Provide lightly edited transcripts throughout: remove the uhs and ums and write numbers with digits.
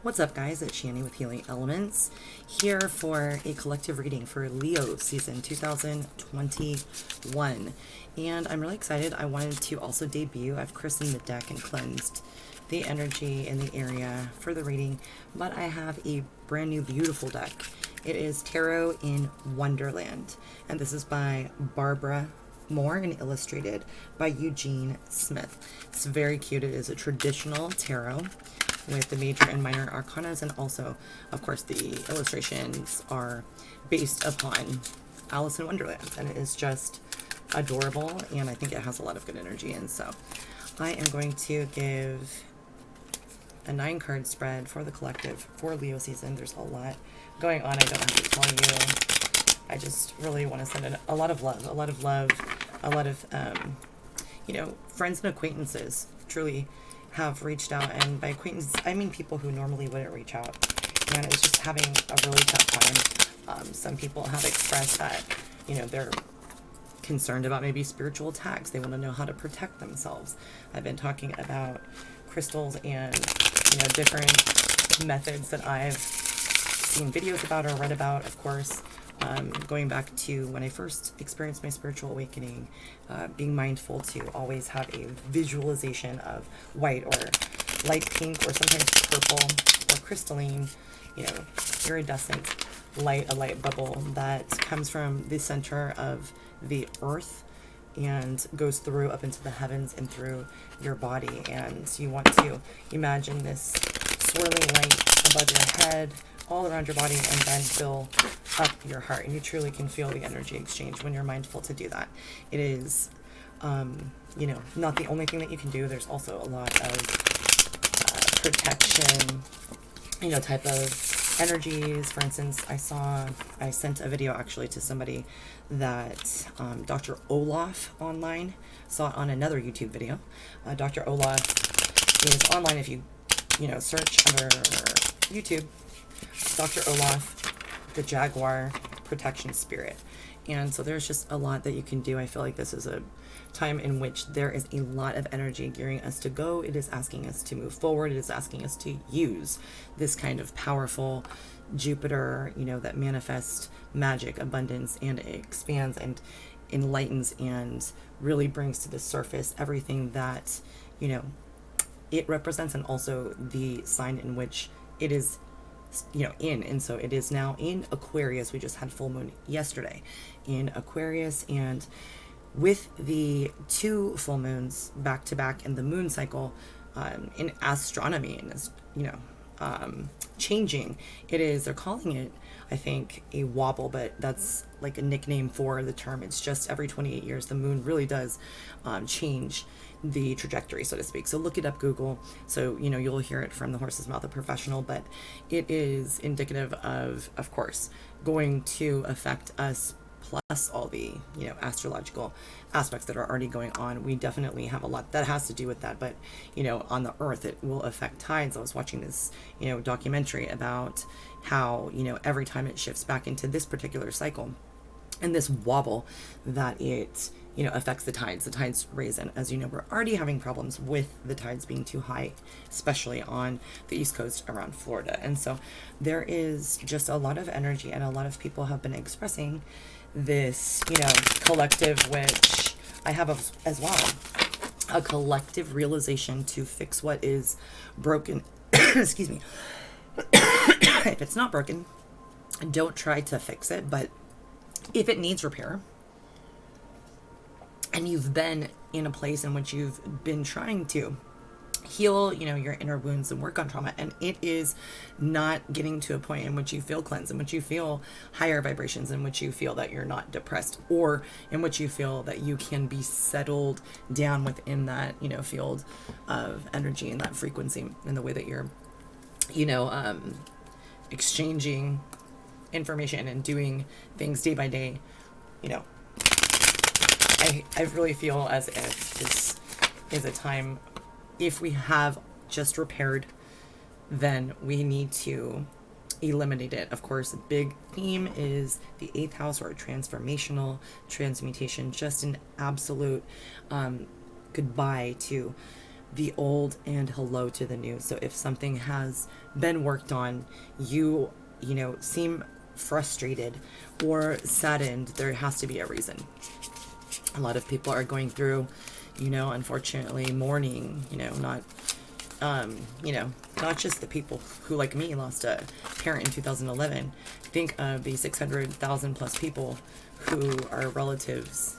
What's up, guys? It's Shani with Healing Elements, here for a collective reading for Leo season 2021. And I'm really excited. I wanted to also debut. I've christened the deck and cleansed the energy in the area for the reading, but I have a brand new beautiful deck. It is Tarot in Wonderland, and this is by Barbara Moore and illustrated by Eugene Smith. It's very cute. It is a traditional tarot with the major and minor arcanas, and also, of course, the illustrations are based upon Alice in Wonderland, and it is just adorable, and I think it has a lot of good energy. And so I am going to give a 9-card spread for the collective for Leo season. There's a lot going on. I don't have to tell you. I just really want to send a lot of love, a lot of friends and acquaintances truly have reached out, and by acquaintances I mean people who normally wouldn't reach out, and it's just having a really tough time. Some people have expressed that they're concerned about maybe spiritual attacks. They want to know how to protect themselves. I've been talking about crystals and different methods that I've seen videos about or read about, of course. Going back to when I first experienced my spiritual awakening, being mindful to always have a visualization of white or light pink or sometimes purple or crystalline, iridescent light, a light bubble that comes from the center of the earth and goes through up into the heavens and through your body. And you want to imagine this swirling light above your head, all around your body, and then fill up your heart. And you truly can feel the energy exchange when you're mindful to do that. It is, not the only thing that you can do. There's also a lot of protection, type of energies. For instance, I sent a video actually to somebody that Dr. Olaf online saw it on another YouTube video. Dr. Olaf is online if you, search under YouTube, Dr. Olaf, the Jaguar Protection Spirit. And so there's just a lot that you can do. I feel like this is a time in which there is a lot of energy gearing us to go. It is asking us to move forward. It is asking us to use this kind of powerful Jupiter, that manifests magic, abundance, and expands and enlightens and really brings to the surface everything that, it represents, and also the sign in which it is in. And so it is now in Aquarius. We just had full moon yesterday in Aquarius, and with the 2 full moons back to back in the moon cycle, in astronomy, and is changing, they're calling it, I think, a wobble, but that's like a nickname for the term. It's just every 28 years the moon really does change the trajectory, so to speak. So look it up, Google. So you'll hear it from the horse's mouth, a professional, but it is indicative of course, going to affect us, plus all the astrological aspects that are already going on. We definitely have a lot that has to do with that, but on the earth it will affect tides. I was watching this documentary about how every time it shifts back into this particular cycle and this wobble, that it affects the tides raise. And as we're already having problems with the tides being too high, especially on the East Coast around Florida. And so there is just a lot of energy, and a lot of people have been expressing this collective, which I have as well, a collective realization to fix what is broken. Excuse me. If it's not broken, don't try to fix it. But if it needs repair, and you've been in a place in which you've been trying to heal, your inner wounds and work on trauma, and it is not getting to a point in which you feel cleansed, in which you feel higher vibrations, in which you feel that you're not depressed, or in which you feel that you can be settled down within that, field of energy and that frequency, in the way that you're, exchanging information and doing things day by day, I really feel as if this is a time, if we have just repaired, then we need to eliminate it. Of course, the big theme is the 8th house, or transformational transmutation, just an absolute goodbye to the old and hello to the new. So if something has been worked on, you seem frustrated or saddened, there has to be a reason. A lot of people are going through, unfortunately, mourning, not just the people who, like me, lost a parent in 2011. Think of the 600,000 plus people who are relatives,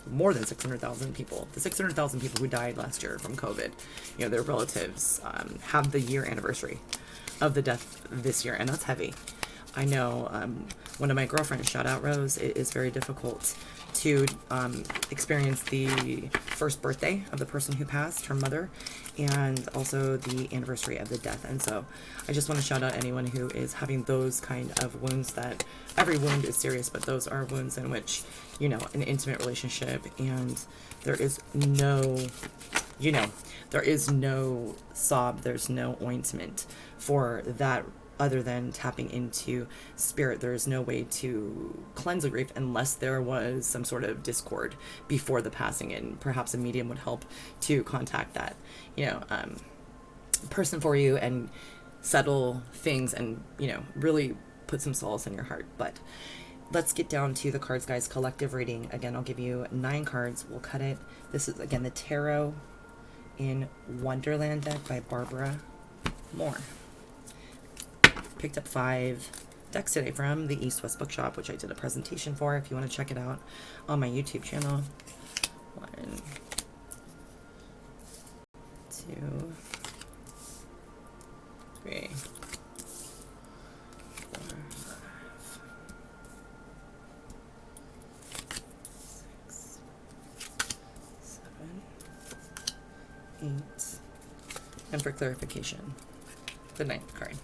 more than 600,000 people. The 600,000 people who died last year from COVID, their relatives have the year anniversary of the death this year, and that's heavy. I know one of my girlfriends, shout out Rose, it is very difficult to experience the first birthday of the person who passed, her mother, and also the anniversary of the death. And so I just want to shout out anyone who is having those kind of wounds. That every wound is serious, but those are wounds in which, an intimate relationship, and there is no, there is no salve, there's no ointment for that other than tapping into spirit. There is no way to cleanse a grief unless there was some sort of discord before the passing, and perhaps a medium would help to contact that, person for you and settle things and, really put some solace in your heart. But let's get down to the cards, guys. Collective reading. Again, I'll give you 9 cards. We'll cut it. This is, again, the Tarot in Wonderland deck by Barbara Moore. Picked up 5 decks today from the East West Bookshop, which I did a presentation for if you want to check it out on my YouTube channel. 1, 2, 3, 4, 5, 6, 7, 8, and for clarification, the 9th card.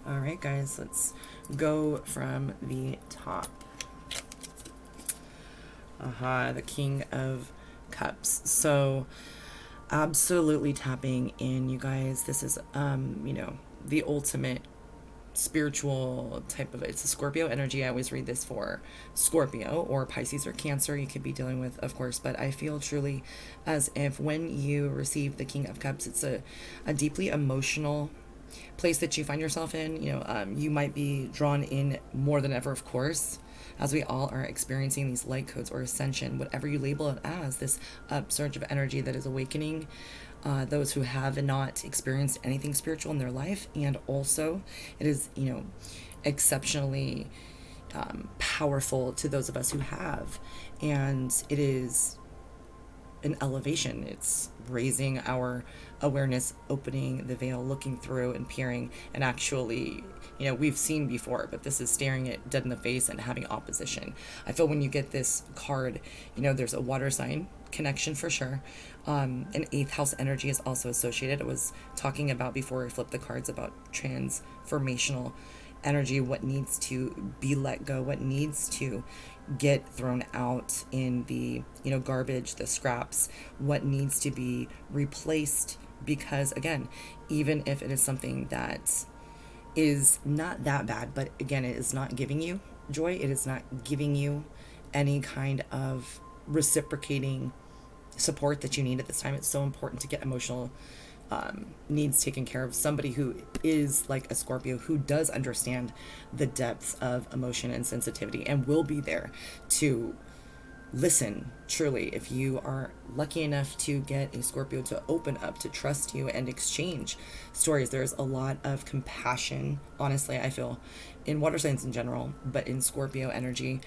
All right, guys, let's go from the top. The King of Cups. So absolutely tapping in, you guys. This is, the ultimate spiritual type of, it's a Scorpio energy. I always read this for Scorpio or Pisces or Cancer. You could be dealing with, of course, but I feel truly as if when you receive the King of Cups, it's a deeply emotional place that you find yourself in. You might be drawn in more than ever, of course, as we all are experiencing these light codes or ascension, whatever you label it as, this upsurge of energy that is awakening those who have not experienced anything spiritual in their life. And also it is, exceptionally powerful to those of us who have, and it is an elevation. It's raising our awareness, opening the veil, looking through and peering, and actually, we've seen before, but this is staring it dead in the face and having opposition. I feel when you get this card, there's a water sign connection for sure. An 8th house energy is also associated. I was talking about before I flipped the cards about transformational energy, what needs to be let go, what needs to get thrown out in the garbage, the scraps, what needs to be replaced, because again, even if it is something that is not that bad, but again, it is not giving you joy, it is not giving you any kind of reciprocating support that you need at this time. It's so important to get emotional needs taken care of. Somebody who is like a Scorpio, who does understand the depths of emotion and sensitivity and will be there to listen truly. If you are lucky enough to get a Scorpio to open up, to trust you and exchange stories, there's a lot of compassion, honestly, I feel, in water signs in general, but in Scorpio energy,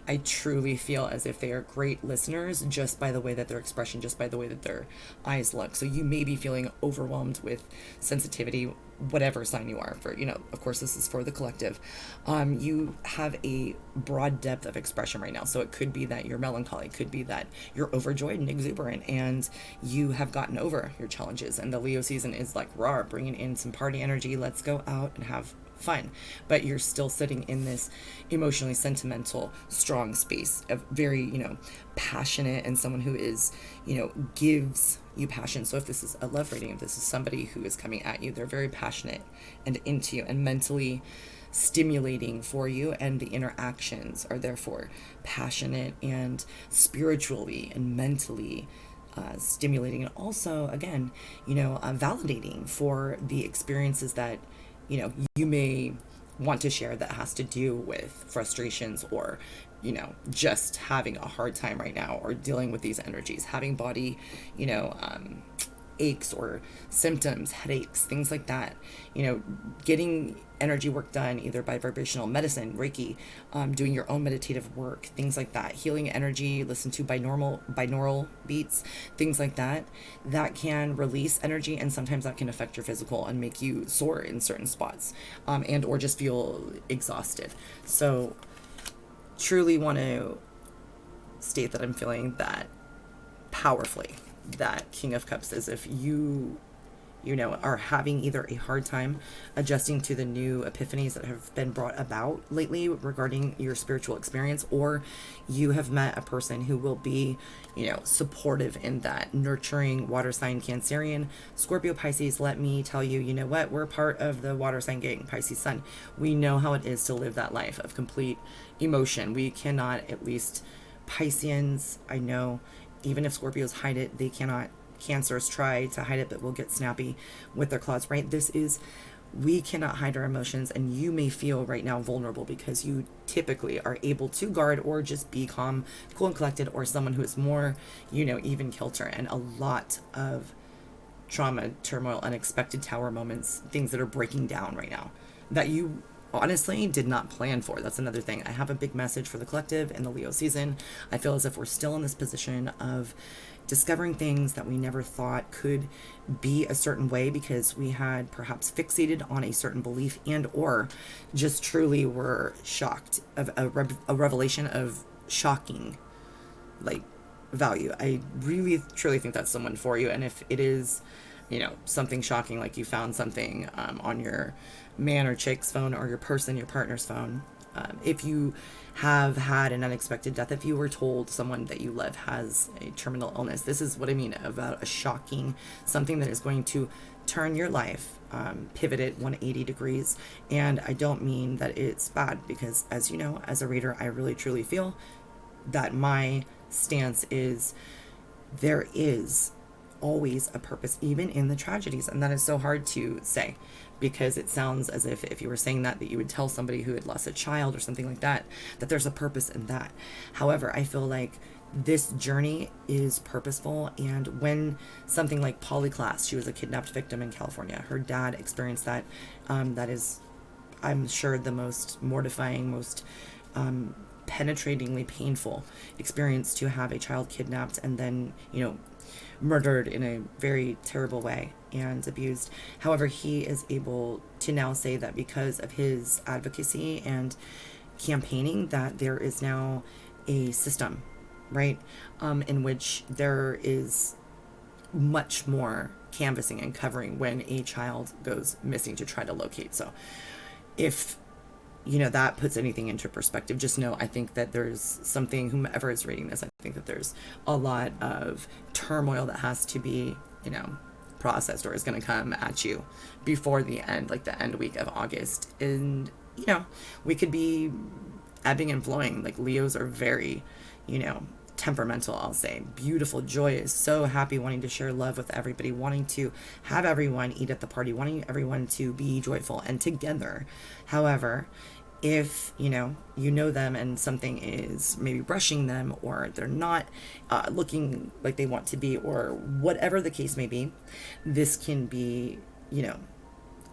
I truly feel as if they are great listeners just by the way that their expression, just by the way that their eyes look. So you may be feeling overwhelmed with sensitivity, whatever sign you are. For, of course, this is for the collective. You have a broad depth of expression right now. So it could be that you're melancholy, it could be that you're overjoyed and exuberant, and you have gotten over your challenges. And the Leo season is like, raw, bringing in some party energy. Let's go out and have fun, but you're still sitting in this emotionally sentimental, strong space of very, passionate, and someone who is, gives you passion. So if this is a love reading, if this is somebody who is coming at you, they're very passionate and into you and mentally stimulating for you, and the interactions are therefore passionate and spiritually and mentally stimulating, and also, again, validating for the experiences that, you may want to share that has to do with frustrations or, just having a hard time right now or dealing with these energies, having body, aches or symptoms, headaches, things like that. Getting energy work done either by vibrational medicine, Reiki, doing your own meditative work, things like that. Healing energy, listen to binaural beats, things like that. That can release energy, and sometimes that can affect your physical and make you sore in certain spots, and or just feel exhausted. So, truly want to state that I'm feeling that powerfully, that King of Cups is if you are having either a hard time adjusting to the new epiphanies that have been brought about lately regarding your spiritual experience, or you have met a person who will be, supportive in that, nurturing water sign Cancerian, Scorpio, Pisces. Let me tell you, you know what? We're part of the water sign gang, Pisces Sun. We know how it is to live that life of complete emotion. We cannot, at least Pisceans, I know, even if Scorpios hide it, they cannot. Cancers try to hide it, but will get snappy with their claws, right? We cannot hide our emotions, and you may feel right now vulnerable because you typically are able to guard or just be calm, cool, and collected, or someone who is more, even kilter, and a lot of trauma, turmoil, unexpected tower moments, things that are breaking down right now that you honestly did not plan for. That's another thing. I have a big message for the collective in the Leo season. I feel as if we're still in this position of discovering things that we never thought could be a certain way because we had perhaps fixated on a certain belief, and or just truly were shocked of a revelation of shocking value. I really truly think that's someone for you. And if it is something shocking, like you found something on your man or chick's phone, or your partner's phone, if you have had an unexpected death, if you were told someone that you love has a terminal illness, this is what I mean about a shocking, something that is going to turn your life, pivot it 180 degrees. And I don't mean that it's bad, because as you know, as a reader, I really truly feel that my stance is there is always a purpose, even in the tragedies. And that is so hard to say, because it sounds as if you were saying that you would tell somebody who had lost a child or something like that, that there's a purpose in that. However, I feel like this journey is purposeful. And when something like Polyclass, she was a kidnapped victim in California, her dad experienced that. That is, I'm sure, the most mortifying, most penetratingly painful experience, to have a child kidnapped and then, murdered in a very terrible way and abused. However, he is able to now say that because of his advocacy and campaigning, that there is now a system, right, in which there is much more canvassing and covering when a child goes missing to try to locate. So if that puts anything into perspective, just know, I think that there's something, whomever is reading this, I think that there's a lot of turmoil that has to be, processed, or is going to come at you before the end, like the end week of August. And, we could be ebbing and flowing. Like, Leos are very, temperamental, I'll say. Beautiful, joyous, so happy, wanting to share love with everybody, wanting to have everyone eat at the party, wanting everyone to be joyful and together. However, if you know them and something is maybe rushing them, or they're not looking like they want to be, or whatever the case may be, this can be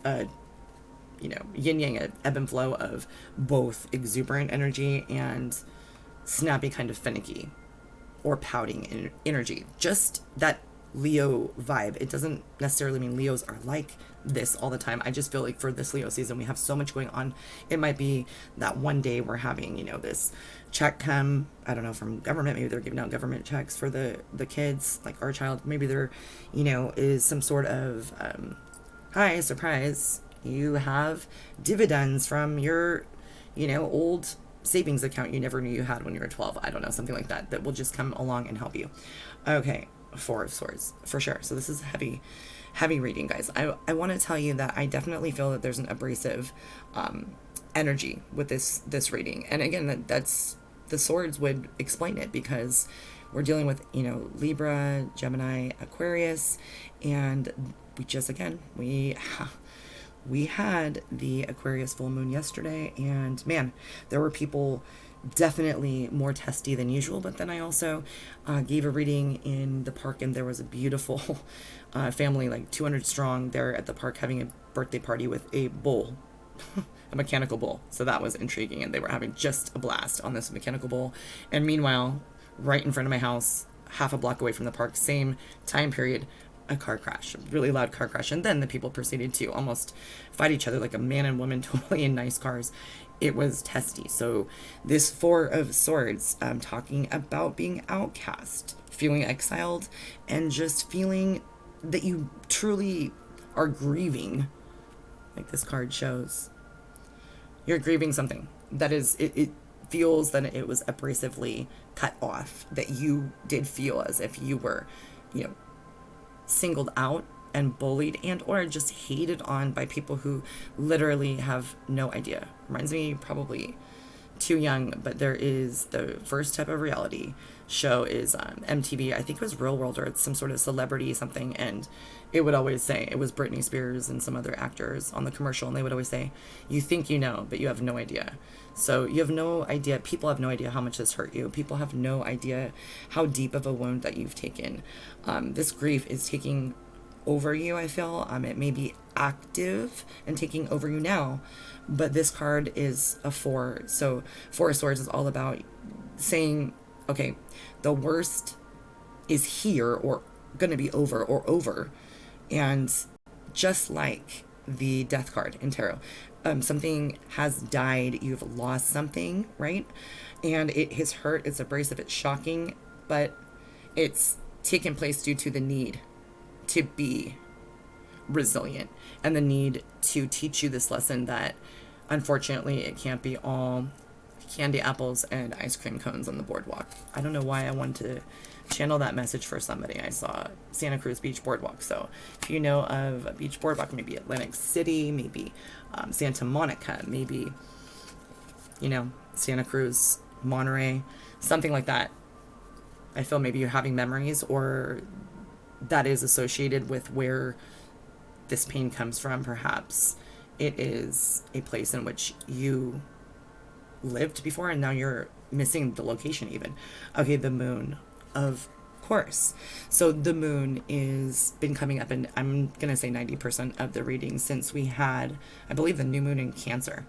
a yin yang, a ebb and flow of both exuberant energy and snappy, kind of finicky or pouting energy. Just that Leo vibe. It doesn't necessarily mean Leos are like this all the time. I just feel like for this Leo season, we have so much going on. It might be that one day we're having, this check come, I don't know, from government. Maybe they're giving out government checks for the kids, like our child. Maybe there, is some sort of, hi, surprise, you have dividends from your, old savings account you never knew you had when you were 12. I don't know, something like that will just come along and help you. Okay, Four of Swords, for sure. So this is heavy reading, guys. I want to tell you that I definitely feel that there's an abrasive energy with this reading. And again, that's the swords would explain it, because we're dealing with, Libra, Gemini, Aquarius, and we had the Aquarius full moon yesterday, and man, there were people definitely more testy than usual. But then I also gave a reading in the park, and there was a beautiful family, like 200 strong, there at the park having a birthday party with a bull, a mechanical bull. So that was intriguing, and they were having just a blast on this mechanical bull. And meanwhile, right in front of my house, half a block away from the park, same time period, a car crash, a really loud car crash. And then the people proceeded to almost fight each other like a man and woman, totally in nice cars. It was testy. So this Four of Swords, talking about being outcast, feeling exiled, and just feeling that you truly are grieving, like this card shows. You're grieving something that is, it feels that it was abrasively cut off, that you did feel as if you were, singled out and bullied and or just hated on by people who literally have no idea. Reminds me, probably too young, but there is the first type of reality show is MTV. I think it was Real World, or it's some sort of celebrity something, and it would always say, it was Britney Spears and some other actors on the commercial, and they would always say, you think you know, but you have no idea. So you have no idea, people have no idea how much this hurt you. People have no idea how deep of a wound that you've taken. This grief is taking over you, I feel. It may be active and taking over you now, but this card is a 4. So Four of Swords is all about saying, okay, the worst is here, or going to be over. And just like the Death card in tarot, something has died, you've lost something, right? And it has hurt, it's abrasive, it's shocking, but it's taken place due to the need to be resilient and the need to teach you this lesson that unfortunately it can't be all candy apples and ice cream cones on the boardwalk. I don't know why I wanted to channel that message for somebody. I saw Santa Cruz Beach Boardwalk. So if you know of a beach boardwalk, maybe Atlantic City, maybe Santa Monica, maybe, Santa Cruz, Monterey, something like that. I feel maybe you're having memories, or that is associated with where this pain comes from. Perhaps it is a place in which you lived before and now you're missing the location even. Okay, the moon, of course. So the moon is been coming up, and I'm going to say 90% of the readings since we had, I believe, the new moon in Cancer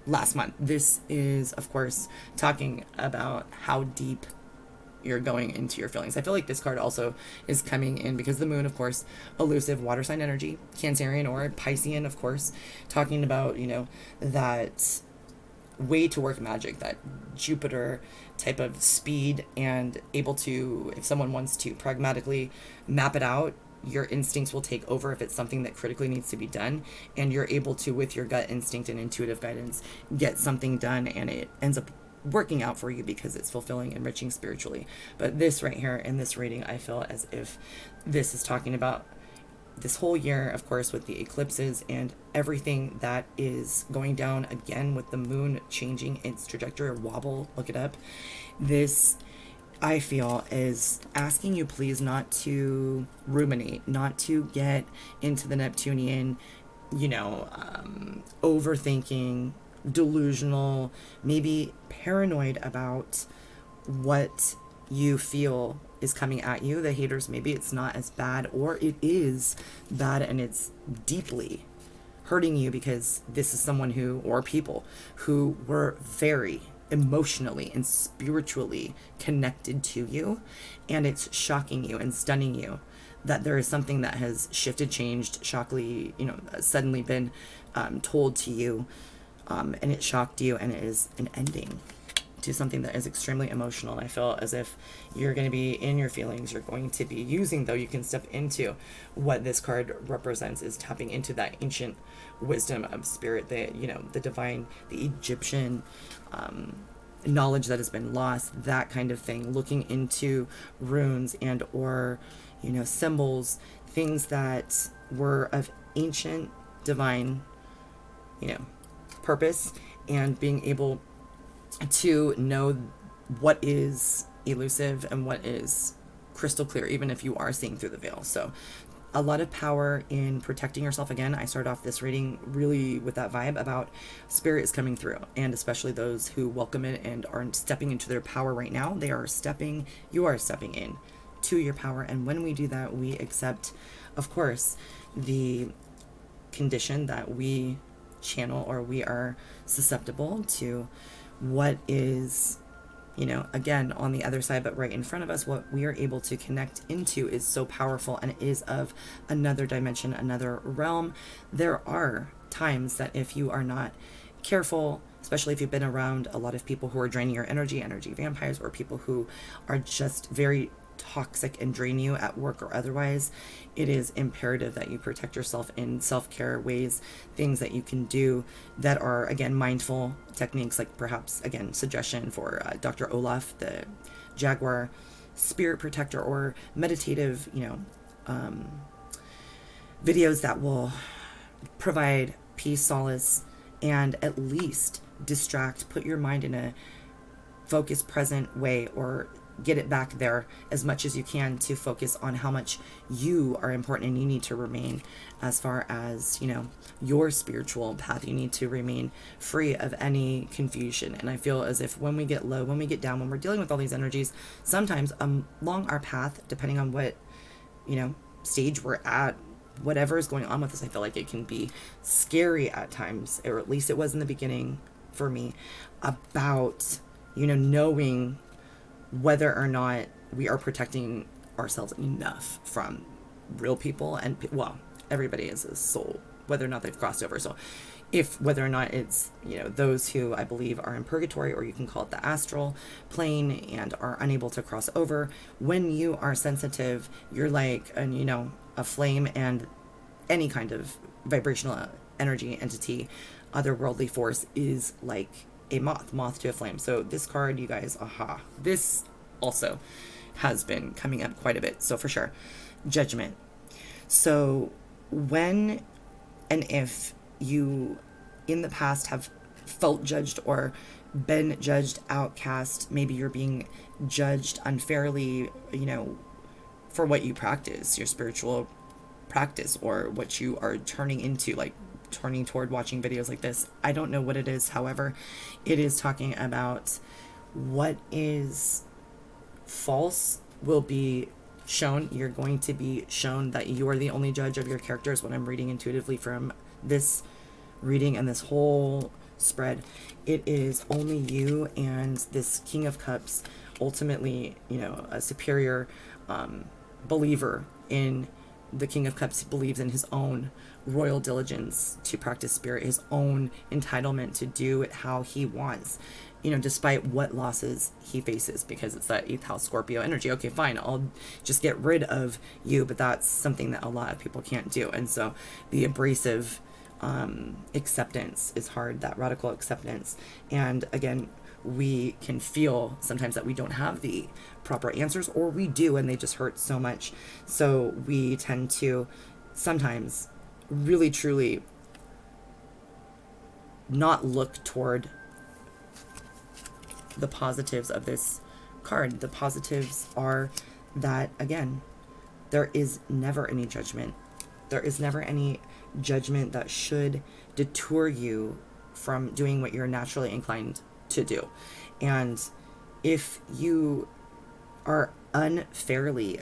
last month. This is, of course, talking about how deep you're going into your feelings. I feel like this card also is coming in because the moon, of course, elusive water sign energy, Cancerian or Piscean, of course, talking about, that way to work magic, that Jupiter type of speed, and able to, if someone wants to pragmatically map it out, your instincts will take over if it's something that critically needs to be done, and you're able to, with your gut instinct and intuitive guidance, get something done, and it ends up working out for you because it's fulfilling, enriching spiritually. But this right here in this reading, I feel as if this is talking about this whole year, of course, with the eclipses and everything that is going down again with the moon changing its trajectory or wobble. Look it up. This, I feel, is asking you please not to ruminate, not to get into the Neptunian, overthinking, delusional, maybe paranoid about what you feel is coming at you. The haters, maybe it's not as bad, or it is bad and it's deeply hurting you because this is someone who, or people who were very emotionally and spiritually connected to you, and it's shocking you and stunning you that there is something that has shifted, changed, shockingly, suddenly been told to you, and it shocked you, and it is an ending to something that is extremely emotional. I feel as if you're going to be in your feelings. You're going to be using, though you can step into what this card represents, is tapping into that ancient wisdom of spirit, the divine, the Egyptian knowledge that has been lost, that kind of thing, looking into runes and or symbols, things that were of ancient divine purpose, and being able to know what is elusive and what is crystal clear, even if you are seeing through the veil. So a lot of power in protecting yourself. Again, I started off this reading really with that vibe about spirit is coming through, and especially those who welcome it and are stepping into their power right now. You are stepping in to your power. And when we do that, we accept, of course, the condition that we channel, or we are susceptible to what is, again, on the other side, but right in front of us. What we are able to connect into is so powerful, and it is of another dimension, another realm. There are times that if you are not careful, especially if you've been around a lot of people who are draining your energy vampires, or people who are just very toxic and drain you at work or otherwise, it is imperative that you protect yourself in self-care ways, things that you can do that are, again, mindful techniques, like perhaps, again, suggestion for Dr. Olaf, the Jaguar spirit protector, or meditative, videos that will provide peace, solace, and at least distract, put your mind in a focused, present way, or get it back there as much as you can to focus on how much you are important and you need to remain, as far as, your spiritual path. You need to remain free of any confusion. And I feel as if when we get low, when we get down, when we're dealing with all these energies, sometimes along our path, depending on what, stage we're at, whatever is going on with us, I feel like it can be scary at times, or at least it was in the beginning for me, about, knowing whether or not we are protecting ourselves enough from real people. And, well, everybody is a soul, whether or not they've crossed over. So whether or not it's, those who I believe are in purgatory, or you can call it the astral plane, and are unable to cross over. When you are sensitive, you're like, a flame, and any kind of vibrational energy, entity, otherworldly force is like a moth to a flame. So this card, you guys, this also has been coming up quite a bit. So for sure, judgment. So when and if you in the past have felt judged or been judged, outcast, maybe you're being judged unfairly, for what you practice, your spiritual practice, or what you are turning into, like turning toward watching videos like this. I don't know what it is. However, it is talking about what is false will be shown. You're going to be shown that you are the only judge of your characters. What I'm reading intuitively from this reading and this whole spread, it is only you and this King of Cups, ultimately, a superior believer in the King of Cups. Believes in his own royal diligence to practice spirit, his own entitlement to do it how he wants, despite what losses he faces, because it's that 8th house Scorpio energy. Okay, fine, I'll just get rid of you, but that's something that a lot of people can't do. And so the abrasive acceptance is hard, that radical acceptance. And again, we can feel sometimes that we don't have the proper answers, or we do, and they just hurt so much. So we tend to sometimes really truly not look toward the positives of this card. The positives are that, again, there is never any judgment. There is never any judgment that should deter you from doing what you're naturally inclined to do. And if you are unfairly,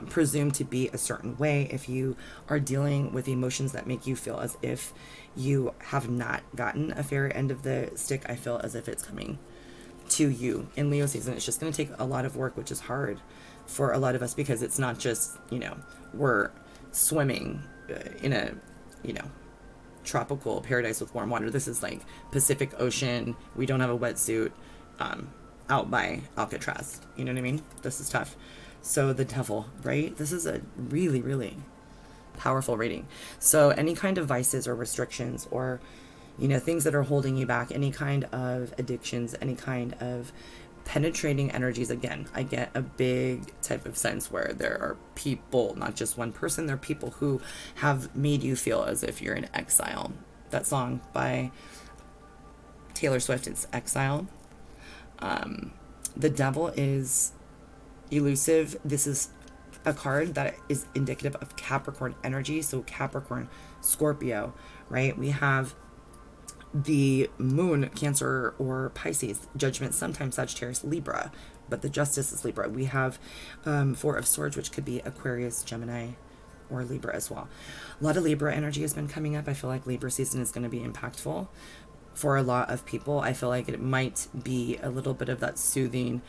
presumed to be a certain way, if you are dealing with emotions that make you feel as if you have not gotten a fair end of the stick, I feel as if it's coming to you in Leo season. It's just going to take a lot of work, which is hard for a lot of us, because it's not just, we're swimming in a, tropical paradise with warm water. This is like Pacific Ocean. We don't have a wetsuit out by Alcatraz. You know what I mean? This is tough. So the devil, right? This is a really, really powerful reading. So any kind of vices or restrictions, or, things that are holding you back, any kind of addictions, any kind of penetrating energies. Again, I get a big type of sense where there are people, not just one person, there are people who have made you feel as if you're in exile. That song by Taylor Swift, it's Exile. The Devil is elusive. This is a card that is indicative of Capricorn energy. So Capricorn, Scorpio, right? We have the Moon, Cancer or Pisces, Judgment, sometimes Sagittarius, Libra, but the Justice is Libra. We have Four of Swords, which could be Aquarius, Gemini, or Libra as well. A lot of Libra energy has been coming up. I feel like Libra season is going to be impactful for a lot of people. I feel like it might be a little bit of that soothing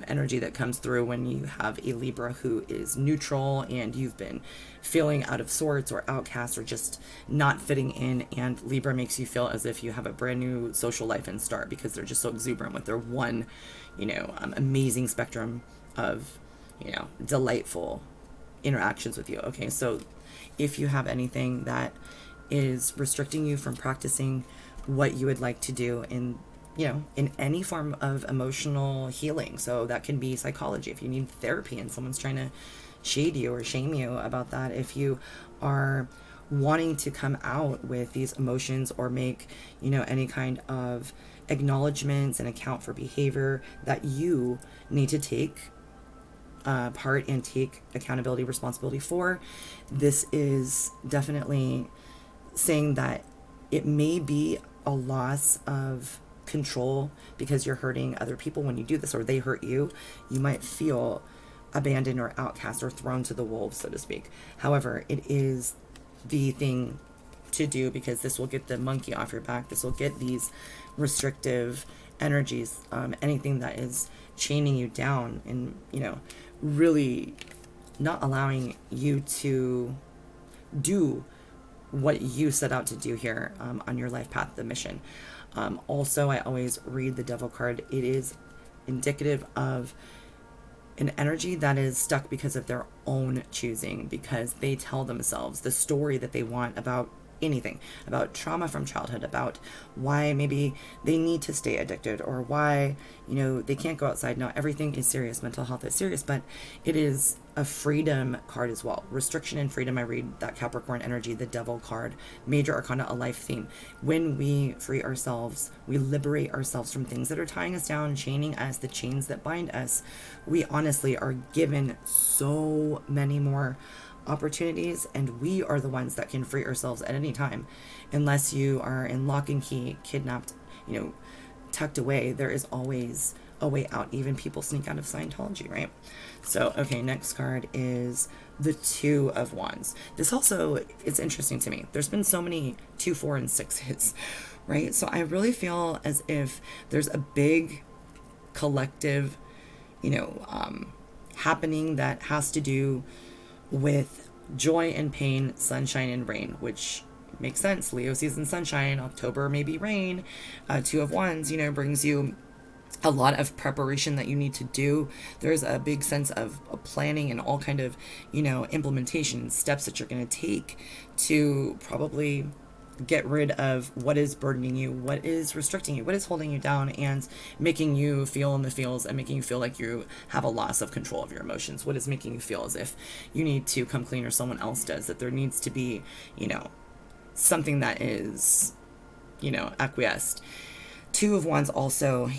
energy that comes through when you have a Libra who is neutral and you've been feeling out of sorts or outcast or just not fitting in, and Libra makes you feel as if you have a brand new social life and start because they're just so exuberant with their one, amazing spectrum of, delightful interactions with you. Okay, so if you have anything that is restricting you from practicing what you would like to do in any form of emotional healing. So that can be psychology. If you need therapy and someone's trying to shade you or shame you about that, if you are wanting to come out with these emotions or make, any kind of acknowledgments and account for behavior that you need to take part and take accountability, responsibility for, this is definitely saying that it may be a loss of control because you're hurting other people when you do this, or they hurt you. You might feel abandoned or outcast or thrown to the wolves, so to speak. However, it is the thing to do because this will get the monkey off your back. This will get these restrictive energies, anything that is chaining you down and, really not allowing you to do what you set out to do here on your life path, the mission. Also, I always read the Devil card. It is indicative of an energy that is stuck because of their own choosing, because they tell themselves the story that they want about anything, about trauma from childhood, about why maybe they need to stay addicted, or why, they can't go outside. Now, everything is serious. Mental health is serious, but it is a freedom card as well. Restriction and freedom. I read that Capricorn energy, the Devil card, major arcana, a life theme. When we free ourselves, we liberate ourselves from things that are tying us down, chaining us, the chains that bind us. We honestly are given so many more opportunities, and we are the ones that can free ourselves at any time. Unless you are in lock and key, kidnapped, tucked away, there is always a way out. Even people sneak out of Scientology, right? So, okay, next card is the Two of Wands. This also is interesting to me. There's been so many 2, 4, and 6s, right? So I really feel as if there's a big collective, happening that has to do with joy and pain, sunshine and rain, which makes sense. Leo season sunshine, October maybe rain. Two of Wands, brings you a lot of preparation that you need to do. There's a big sense of planning and all kind of, implementation steps that you're going to take to probably get rid of what is burdening you, what is restricting you, what is holding you down and making you feel in the feels and making you feel like you have a loss of control of your emotions. What is making you feel as if you need to come clean or someone else does, that there needs to be, something that is, acquiesced. Two of Wands also,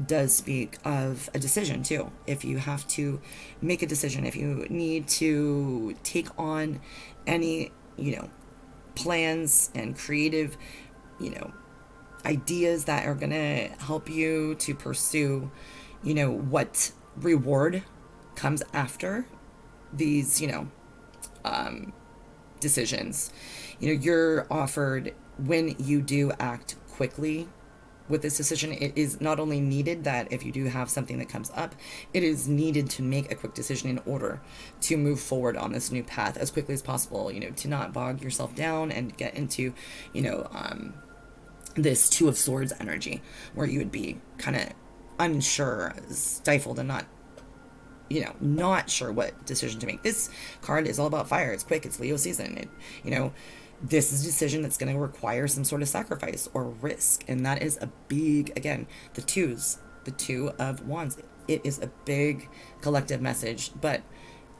does speak of a decision too. If you have to make a decision, if you need to take on any, plans and creative, ideas that are going to help you to pursue, what reward comes after these, decisions. You're offered, when you do act quickly with this decision, it is not only needed that if you do have something that comes up, it is needed to make a quick decision in order to move forward on this new path as quickly as possible, to not bog yourself down and get into, this Two of Swords energy where you would be kind of unsure, stifled, and not sure what decision to make. This card is all about fire. It's quick. It's Leo season. This is a decision that's going to require some sort of sacrifice or risk. And that is a big, again, the Two of Wands. It is a big collective message. But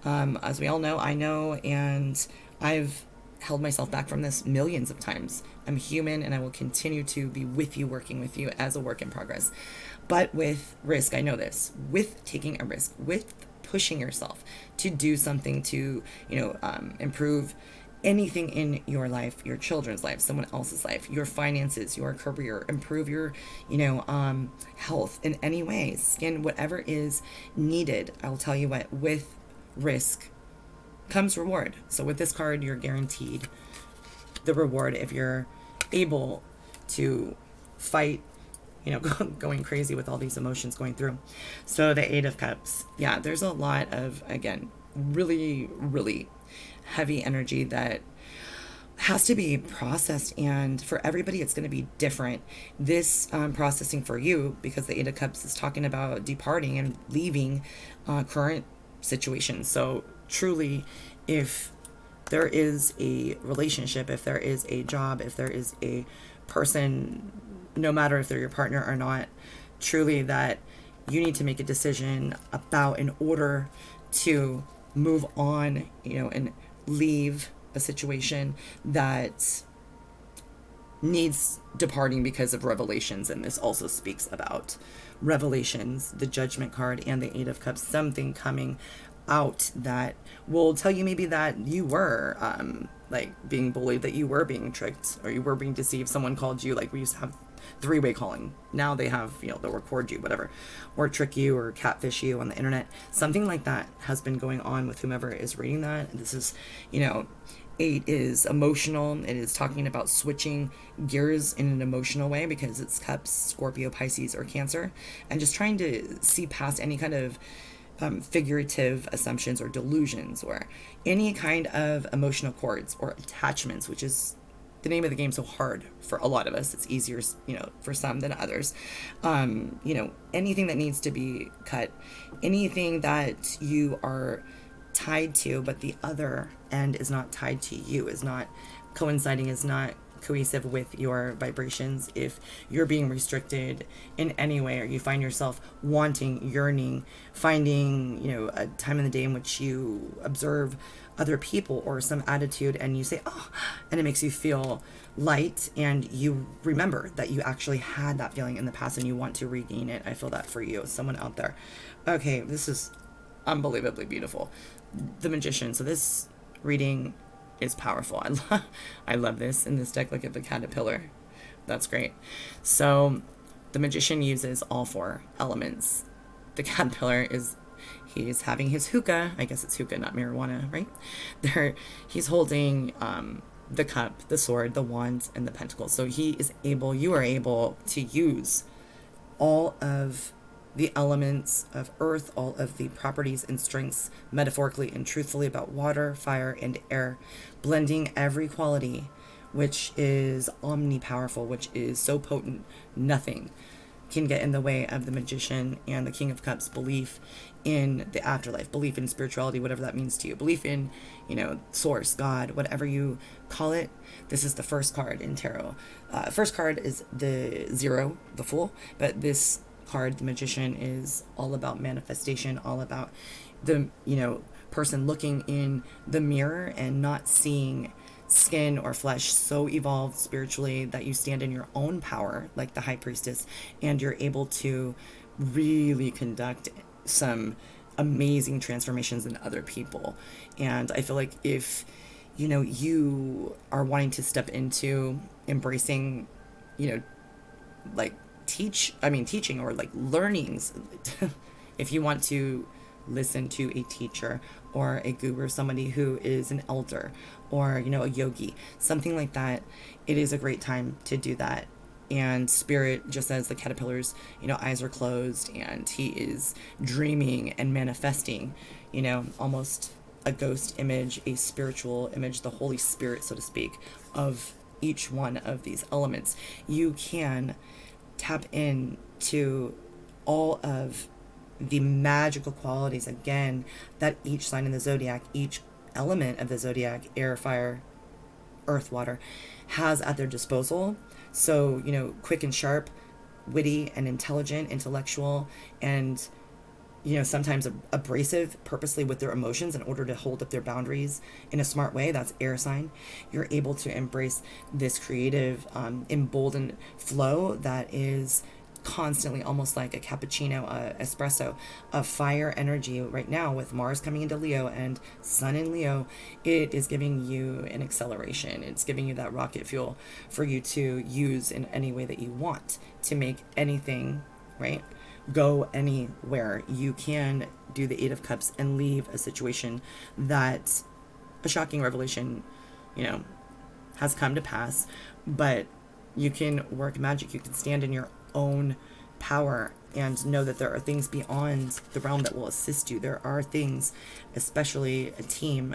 as we all know, I know, and I've held myself back from this millions of times. I'm human, and I will continue to be with you, working with you as a work in progress. But with risk, I know this, with taking a risk, with pushing yourself to do something to, improve anything in your life, your children's life, someone else's life, your finances, your career, improve your, health in any way, skin, whatever is needed. I'll tell you what, with risk comes reward. So with this card, you're guaranteed the reward if you're able to fight, going crazy with all these emotions going through. So the Eight of Cups, yeah, there's a lot of, again, really, really heavy energy that has to be processed, and for everybody it's going to be different. This processing for you, because the Eight of Cups is talking about departing and leaving current situations. So truly, if there is a relationship, if there is a job, if there is a person, no matter if they're your partner or not, truly that you need to make a decision about in order to move on, and leave a situation that needs departing because of revelations. And this also speaks about revelations, the Judgment card and the Eight of Cups, something coming out that will tell you maybe that you were being bullied, that you were being tricked, or you were being deceived. Someone called you, like we used to have three-way calling. Now they have, they'll record you, whatever, or trick you or catfish you on the internet. Something like that has been going on with whomever is reading that. This is, 8 is emotional. It is talking about switching gears in an emotional way because it's Cups, Scorpio, Pisces, or Cancer, and just trying to see past any kind of figurative assumptions or delusions or any kind of emotional cords or attachments, which is the name of the game so hard for a lot of us. It's easier, for some than others. Anything that needs to be cut, anything that you are tied to, but the other end is not tied to you, is not coinciding, is not cohesive with your vibrations. If you're being restricted in any way, or you find yourself wanting, yearning, finding, a time in the day in which you observe other people or some attitude and you say, oh, and it makes you feel light, and you remember that you actually had that feeling in the past and you want to regain it. I feel that for you, someone out there. Okay, this is unbelievably beautiful. The Magician. So this reading is powerful. I love this in this deck. Look at the caterpillar. That's great. So the Magician uses all 4 elements. The caterpillar he's having his hookah. I guess it's hookah, not marijuana, right? He's holding the cup, the sword, the wand, and the pentacles. So you are able to use all of the elements of earth, all of the properties and strengths metaphorically and truthfully about water, fire, and air, blending every quality, which is omnipowerful, which is so potent, nothing can get in the way of the Magician and the King of Cups' belief in the afterlife, belief in spirituality, whatever that means to you, belief in, source, God, whatever you call it. This is the first card in tarot. First card is the 0, the Fool, but this card, the Magician, is all about manifestation, all about the person looking in the mirror and not seeing skin or flesh, so evolved spiritually that you stand in your own power like the High Priestess, and you're able to really conduct some amazing transformations in other people. And I feel like if you are wanting to step into embracing teaching or learnings, if you want to listen to a teacher or a guru, somebody who is an elder, or a yogi, something like that, it is a great time to do that. And spirit, just as the caterpillar's eyes are closed and he is dreaming and manifesting, almost a ghost image, a spiritual image, the Holy Spirit, so to speak, of each one of these elements, you can tap into all of the magical qualities, again, that each sign in the zodiac, each element of the zodiac, air, fire, earth, water, has at their disposal. So, quick and sharp, witty and intelligent, intellectual, and sometimes abrasive purposely with their emotions in order to hold up their boundaries in a smart way. That's air sign. You're able to embrace this creative, emboldened flow that is constantly almost like a cappuccino, espresso, a fire energy right now with Mars coming into Leo and Sun in Leo. It is giving you an acceleration. It's giving you that rocket fuel for you to use in any way that you want to make anything, right, go anywhere. You can do the Eight of Cups and leave a situation that a shocking revelation, has come to pass, but you can work magic. You can stand in your own power and know that there are things beyond the realm that will assist you. There are things, especially a team,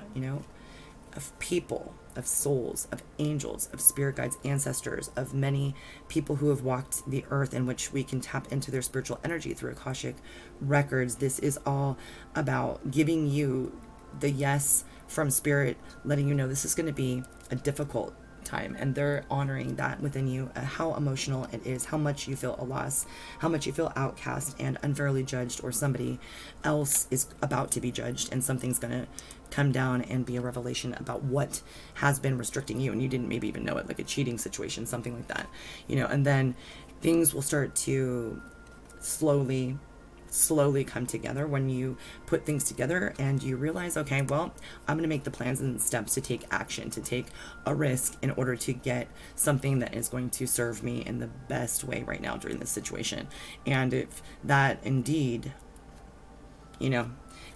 of people, of souls, of angels, of spirit guides, ancestors, of many people who have walked the earth, in which we can tap into their spiritual energy through Akashic records. This is all about giving you the yes from spirit, letting you know this is going to be a difficult time, and they're honoring that within you, how emotional it is, how much you feel a loss, how much you feel outcast and unfairly judged, or somebody else is about to be judged and something's gonna come down and be a revelation about what has been restricting you and you didn't maybe even know it, like a cheating situation, something like that, and then things will start to slowly come together when you put things together and you realize, okay, well, I'm going to make the plans and steps to take action, to take a risk in order to get something that is going to serve me in the best way right now during this situation. And if that indeed,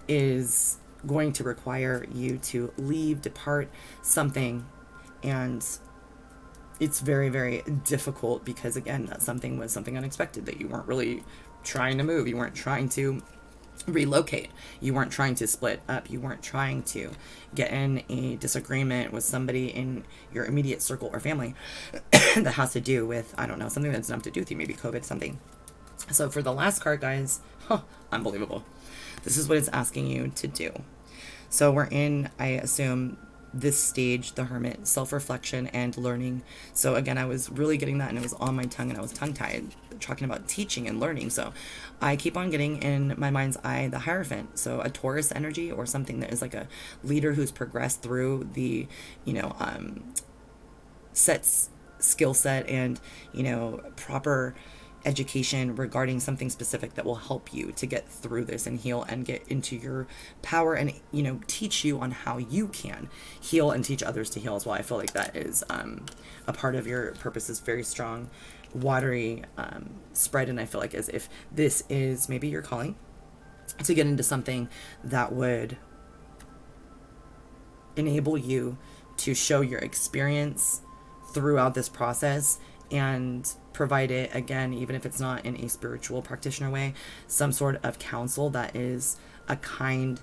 is going to require you to leave, depart something, and it's very, very difficult because, again, that something was something unexpected that you weren't really trying to move. You weren't trying to relocate. You weren't trying to split up. You weren't trying to get in a disagreement with somebody in your immediate circle or family that has to do with, I don't know, something that's nothing to do with you, maybe COVID, something. So for the last card, guys, unbelievable. This is what it's asking you to do. So we're in, I assume, this stage, the Hermit, self-reflection and learning. So again, I was really getting that, and it was on my tongue, and I was tongue-tied talking about teaching and learning. So I keep on getting in my mind's eye the Hierophant, so a Taurus energy, or something that is like a leader who's progressed through the skill set and proper education regarding something specific that will help you to get through this and heal and get into your power, and teach you on how you can heal and teach others to heal as well. I feel like that is a part of your purpose, is very strong, watery spread, and I feel like as if this is maybe your calling to get into something that would enable you to show your experience throughout this process and provide it, again, even if it's not in a spiritual practitioner way, some sort of counsel that is a kind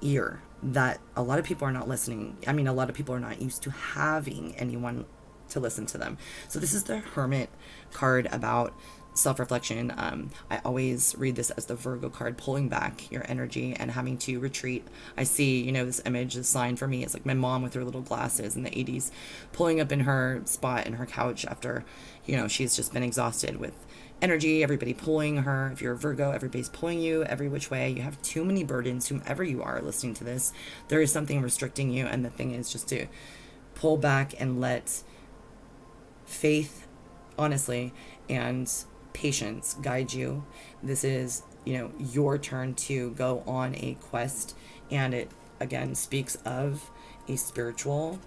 ear that a lot of people are not listening. I mean, a lot of people are not used to having anyone to listen to them. So this is the Hermit card about self-reflection. I always read this as the Virgo card, pulling back your energy and having to retreat. I see, this image, this sign for me is like my mom with her little glasses in the 80s, pulling up in her spot in her couch after, she's just been exhausted with energy, everybody pulling her. If you're a Virgo, everybody's pulling you every which way. You have too many burdens, whomever you are listening to this, there is something restricting you, and the thing is just to pull back and let faith, honestly, and patience guide you. This is, your turn to go on a quest, and it again speaks of a spiritual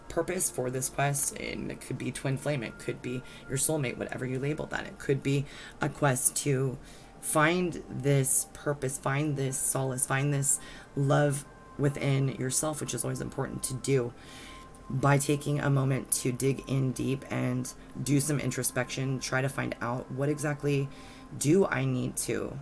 purpose for this quest, and it could be twin flame, it could be your soulmate, whatever you label that. It could be a quest to find this purpose, find this solace, find this love within yourself, which is always important to do, by taking a moment to dig in deep and do some introspection. Try to find out, what exactly do I need to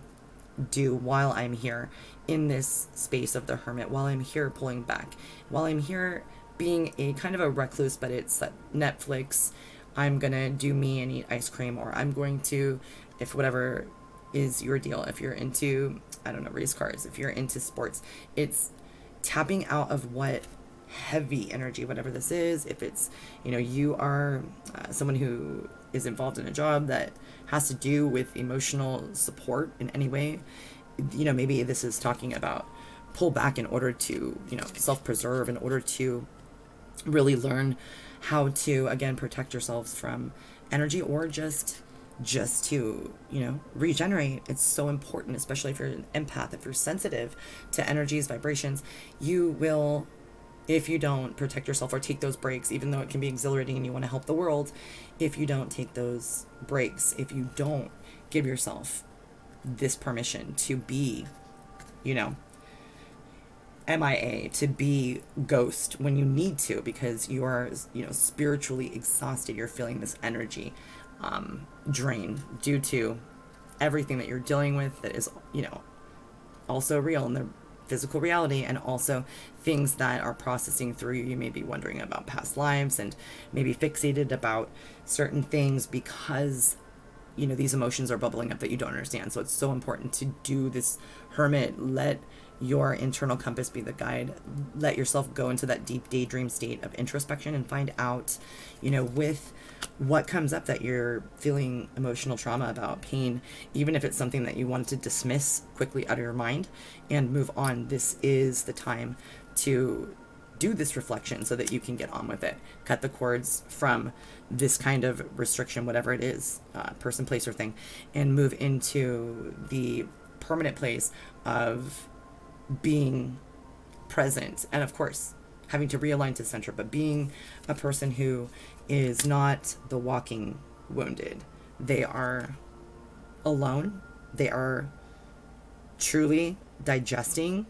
do while I'm here in this space of the Hermit, while I'm here pulling back, while I'm here being a kind of a recluse, but it's Netflix, I'm gonna do me and eat ice cream, or I'm going to, if whatever is your deal, if you're into, I don't know, race cars, if you're into sports, it's tapping out of what heavy energy, whatever this is. If it's, you are someone who is involved in a job that has to do with emotional support in any way, maybe this is talking about pull back in order to, self-preserve, in order to really learn how to, again, protect yourselves from energy, or just to, regenerate. It's so important, especially if you're an empath, if you're sensitive to energies, vibrations. You will, if you don't protect yourself or take those breaks, even though it can be exhilarating and you want to help the world, if you don't take those breaks, if you don't give yourself this permission to be, MIA, to be ghost when you need to, because you are, spiritually exhausted, you're feeling this energy drain due to everything that you're dealing with that is, also real in the physical reality, and also things that are processing through you. You may be wondering about past lives and maybe fixated about certain things because, these emotions are bubbling up that you don't understand. So it's so important to do this hermit. Let your internal compass be the guide. Let yourself go into that deep daydream state of introspection and find out, with what comes up that you're feeling emotional trauma about, pain, even if it's something that you wanted to dismiss quickly out of your mind and move on. This is the time to do this reflection so that you can get on with it. Cut the cords from this kind of restriction, whatever it is, person, place, or thing, and move into the permanent place of being present, and of course having to realign to center, but being a person who is not the walking wounded. They are alone, they are truly digesting,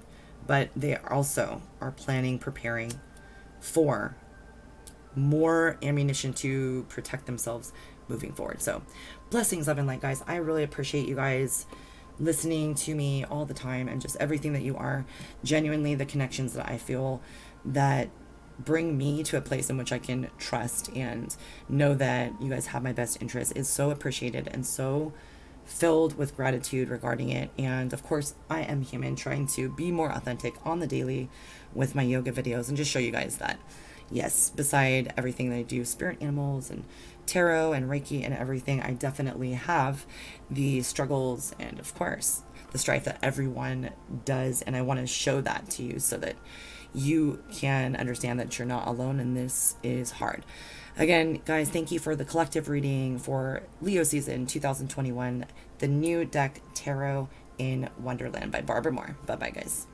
but they also are planning, preparing for more ammunition to protect themselves moving forward. So blessings, love, and light, guys. I really appreciate you guys listening to me all the time, and just everything that you are. Genuinely, the connections that I feel that bring me to a place in which I can trust and know that you guys have my best interest is so appreciated and so filled with gratitude regarding it. And of course, I am human, trying to be more authentic on the daily with my yoga videos, and just show you guys that, yes, beside everything that I do, spirit animals and tarot and Reiki and everything, I definitely have the struggles and, of course, the strife that everyone does. And I want to show that to you so that you can understand that you're not alone and this is hard. Again, guys, thank you for the collective reading for Leo season 2021, the new deck Tarot in Wonderland by Barbara Moore. Bye-bye, guys.